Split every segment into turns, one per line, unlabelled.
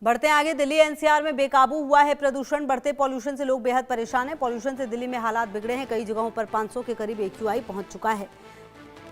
बढ़ते आगे, दिल्ली एनसीआर में बेकाबू हुआ है प्रदूषण। बढ़ते पॉल्यूशन से लोग बेहद परेशान हैं। पॉल्यूशन से दिल्ली में हालात बिगड़े हैं। कई जगहों पर 500 के करीब एक्यूआई पहुंच चुका है।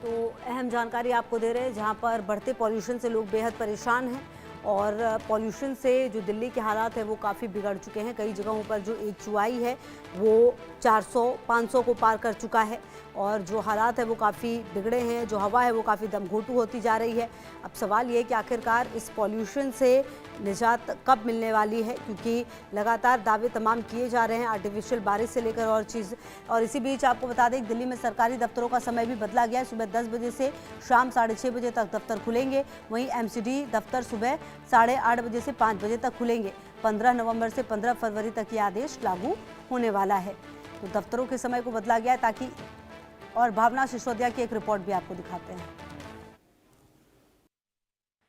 तो अहम जानकारी आपको दे रहे हैं, जहां पर बढ़ते पॉल्यूशन से लोग बेहद परेशान हैं और पॉल्यूशन से जो दिल्ली के हालात है वो काफ़ी बिगड़ चुके हैं। कई जगहों पर जो एक्यूआई है वो 400-500 को पार कर चुका है और जो हालात है वो काफ़ी बिगड़े हैं। जो हवा है वो काफ़ी दमघोंटू होती जा रही है। अब सवाल ये है कि आखिरकार इस पॉल्यूशन से निजात कब मिलने वाली है, क्योंकि लगातार दावे तमाम किए जा रहे हैं, आर्टिफिशियल बारिश से लेकर और चीज़। और इसी बीच आपको बता दें कि दिल्ली में सरकारी दफ्तरों का समय भी बदला गया है। सुबह 10 बजे से शाम 6:30 बजे तक दफ्तर खुलेंगे। वहीं एमसीडी दफ्तर सुबह 8:30 बजे से 5 बजे तक खुलेंगे। 15 नवंबर से 15 फरवरी तक ये आदेश लागू होने वाला है। तो दफ्तरों के समय को बदला गया है ताकि, और भावना सिसोदिया की एक रिपोर्ट भी आपको दिखाते हैं।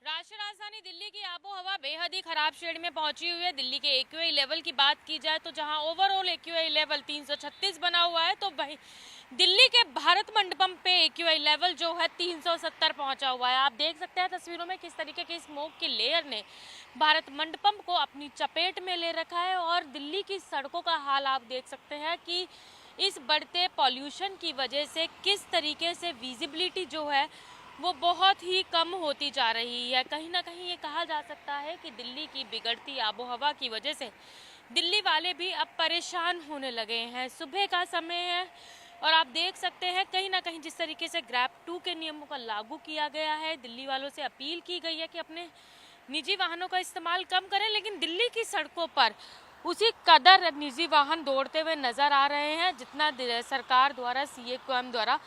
राष्ट्रीय राजधानी दिल्ली की आबोहवा बेहद ही खराब श्रेणी में पहुंची हुई है। दिल्ली के एक्यूआई लेवल की बात की जाए तो जहां ओवरऑल एक्यूआई लेवल 336 बना हुआ है, तो वहीं दिल्ली के भारत मंडपम पे एक्यूआई लेवल जो है 370 पहुंचा हुआ है। आप देख सकते हैं तस्वीरों में किस तरीके की स्मोक की लेयर ने भारत मंडपम को अपनी चपेट में ले रखा है और दिल्ली की सड़कों का हाल आप देख सकते हैं कि इस बढ़ते पॉल्यूशन की वजह से किस तरीके से विजिबिलिटी जो है वो बहुत ही कम होती जा रही है। कहीं ना कहीं ये कहा जा सकता है कि दिल्ली की बिगड़ती आबोहवा की वजह से दिल्ली वाले भी अब परेशान होने लगे हैं। सुबह का समय है और आप देख सकते हैं कहीं ना कहीं जिस तरीके से ग्रैब 2 के नियमों का लागू किया गया है, दिल्ली वालों से अपील की गई है कि अपने निजी वाहनों का इस्तेमाल कम करें, लेकिन दिल्ली की सड़कों पर उसी कदर निजी वाहन दौड़ते हुए नजर आ रहे हैं जितना सरकार द्वारा सीएम द्वारा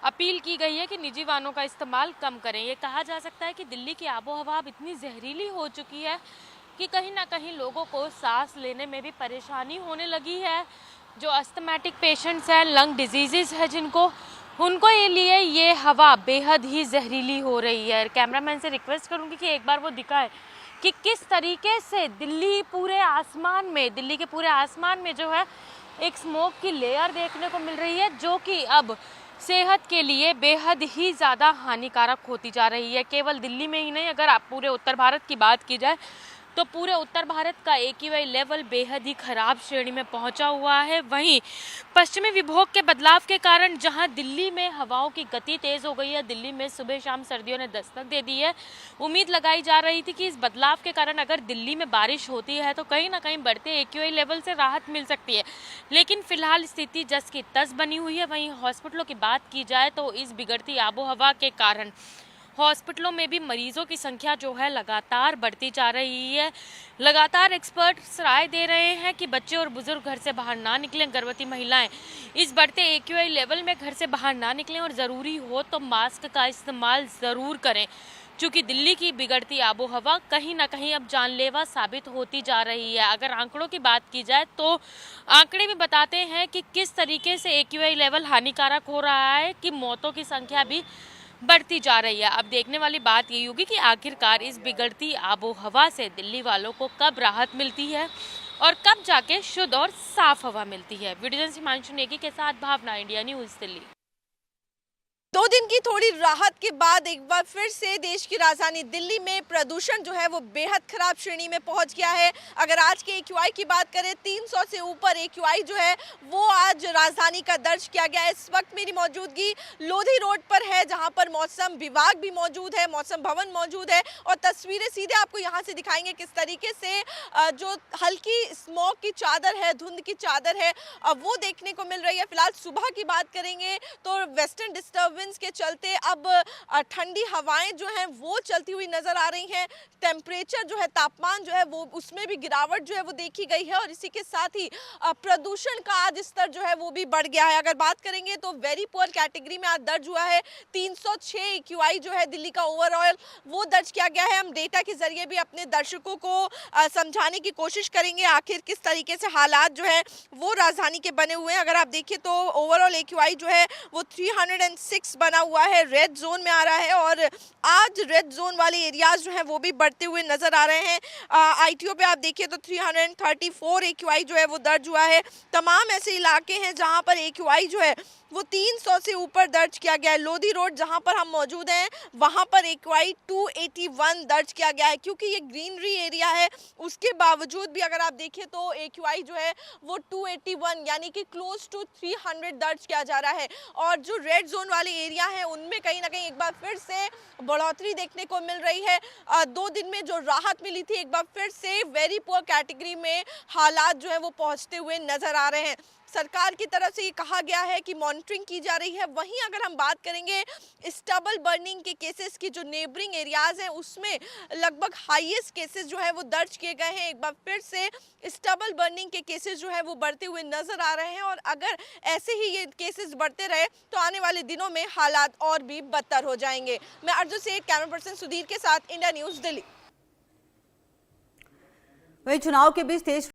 अपील की गई है कि निजी वाहनों का इस्तेमाल कम करें। ये कहा जा सकता है कि दिल्ली की आबोहवा अब इतनी जहरीली हो चुकी है कि कहीं ना कहीं लोगों को सांस लेने में भी परेशानी होने लगी है। जो अस्थमैटिक पेशेंट्स हैं, लंग डिजीजेस है जिनको, उनको ये लिए ये हवा बेहद ही जहरीली हो रही है। कैमरामैन से रिक्वेस्ट करूंगी कि एक बार वो दिखाए कि किस तरीके से दिल्ली के पूरे आसमान में जो है एक स्मोक की लेयर देखने को मिल रही है, जो कि अब सेहत के लिए बेहद ही ज़्यादा हानिकारक होती जा रही है। केवल दिल्ली में ही नहीं, अगर आप पूरे उत्तर भारत की बात की जाए तो पूरे उत्तर भारत का एक्यूआई लेवल बेहद ही खराब श्रेणी में पहुंचा हुआ है। वहीं पश्चिमी विभोग के बदलाव के कारण जहां दिल्ली में हवाओं की गति तेज़ हो गई है, दिल्ली में सुबह शाम सर्दियों ने दस्तक दे दी है। उम्मीद लगाई जा रही थी कि इस बदलाव के कारण अगर दिल्ली में बारिश होती है तो कहीं ना कहीं बढ़ते एक्यूआई लेवल से राहत मिल सकती है, लेकिन फिलहाल स्थिति जस की तस बनी हुई है। वहीं हॉस्पिटलों की बात की जाए तो इस बिगड़ती आबोहवा के कारण हॉस्पिटलों में भी मरीजों की संख्या जो है लगातार बढ़ती जा रही है। लगातार एक्सपर्ट्स राय दे रहे हैं कि बच्चे और बुजुर्ग घर से बाहर ना निकलें, गर्भवती महिलाएं इस बढ़ते एक्यूआई लेवल में घर से बाहर ना निकलें और ज़रूरी हो तो मास्क का इस्तेमाल ज़रूर करें, क्योंकि दिल्ली की बिगड़ती आबोहवा कहीं ना कहीं अब जानलेवा साबित होती जा रही है। अगर आंकड़ों की बात की जाए तो आंकड़े भी बताते हैं कि किस तरीके से एक्यूआई लेवल हानिकारक हो रहा है कि मौतों की संख्या भी बढ़ती जा रही है। अब देखने वाली बात यही होगी कि आखिरकार इस बिगड़ती आबोहवा से दिल्ली वालों को कब राहत मिलती है और कब जाके शुद्ध और साफ हवा मिलती है। वीडियो जर्नलिस्ट हिमांशु नेगी के साथ भावना, इंडिया न्यूज़ दिल्ली।
2 दिन की थोड़ी राहत के बाद एक बार फिर से देश की राजधानी दिल्ली में प्रदूषण जो है वो बेहद खराब श्रेणी में पहुंच गया है। अगर आज के एक्यूआई की बात करें, 300 से ऊपर एक्यूआई जो है वो आज राजधानी का दर्ज किया गया है। इस वक्त मेरी मौजूदगी लोधी रोड पर है, जहां पर मौसम विभाग भी मौजूद है, मौसम भवन मौजूद है और तस्वीरें सीधे आपको यहाँ से दिखाएंगे किस तरीके से जो हल्की स्मोक की चादर है, धुंध की चादर है, वो देखने को मिल रही है। फिलहाल सुबह की बात करेंगे तो वेस्टर्न डिस्टर्बेंस के चलते अब ठंडी हवाएं जो हैं वो चलती हुई नजर आ रही हैं। टेम्परेचर जो है, तापमान जो है वो उसमें भी गिरावट जो है वो देखी गई है और इसी के साथ ही प्रदूषण का आज स्तर जो है वो भी बढ़ गया है। अगर बात करेंगे तो वेरी पुअर कैटेगरी में आज दर्ज हुआ है 306 एक्यूआई जो है दिल्ली का ओवरऑल वो दर्ज किया गया है। हम डेटा के जरिए भी अपने दर्शकों को समझाने की कोशिश करेंगे आखिर किस तरीके से हालात जो है वो राजधानी के बने हुए हैं। अगर आप देखिए तो ओवरऑल एक्यूआई जो है वो 306 बना हुआ है, रेड जोन में आ रहा है और आज रेड जोन वाले एरियाज जो हैं वो भी बढ़ते हुए नजर आ रहे हैं। आईटीओ पे आप देखिए तो 334 एक्यूआई जो है वो दर्ज हुआ है। तमाम ऐसे इलाके हैं जहां पर एक्यूआई जो है वो 300 से ऊपर दर्ज किया गया है। लोधी रोड जहां पर हम मौजूद हैं वहां पर AQI 281 दर्ज किया गया है। क्योंकि ये ग्रीनरी एरिया है उसके बावजूद भी अगर आप देखें तो AQI जो है वो 281 यानी कि क्लोज टू 300 दर्ज किया जा रहा है। और जो रेड जोन वाले एरिया है उनमें कहीं ना कहीं एक बार फिर से बढ़ोतरी देखने को मिल रही है। 2 दिन में जो राहत मिली थी एक बार फिर से वेरी पुअर कैटेगरी में हालात जो है वो पहुंचते हुए नजर आ रहे हैं। सरकार की तरफ से ये कहा गया है कि मॉनिटरिंग की जा रही है। वहीं अगर हम बात करेंगे स्टबल बर्निंग के केसेस की, जो नेबरिंग एरियाज हैं उसमें लगभग हाईएस्ट केसेस जो है वो दर्ज किए गए हैं। एक बार फिर से स्टबल बर्निंग के केसेस जो है वो बढ़ते हुए नजर आ रहे हैं और अगर ऐसे ही ये केसेस बढ़ते रहे तो आने वाले दिनों में हालात और भी बदतर हो जाएंगे। मैं अर्जुन सेठ, कैमरा पर्सन सुधीर के साथ, इंडिया न्यूज, दिल्ली।
वही चुनाव के बीच तेज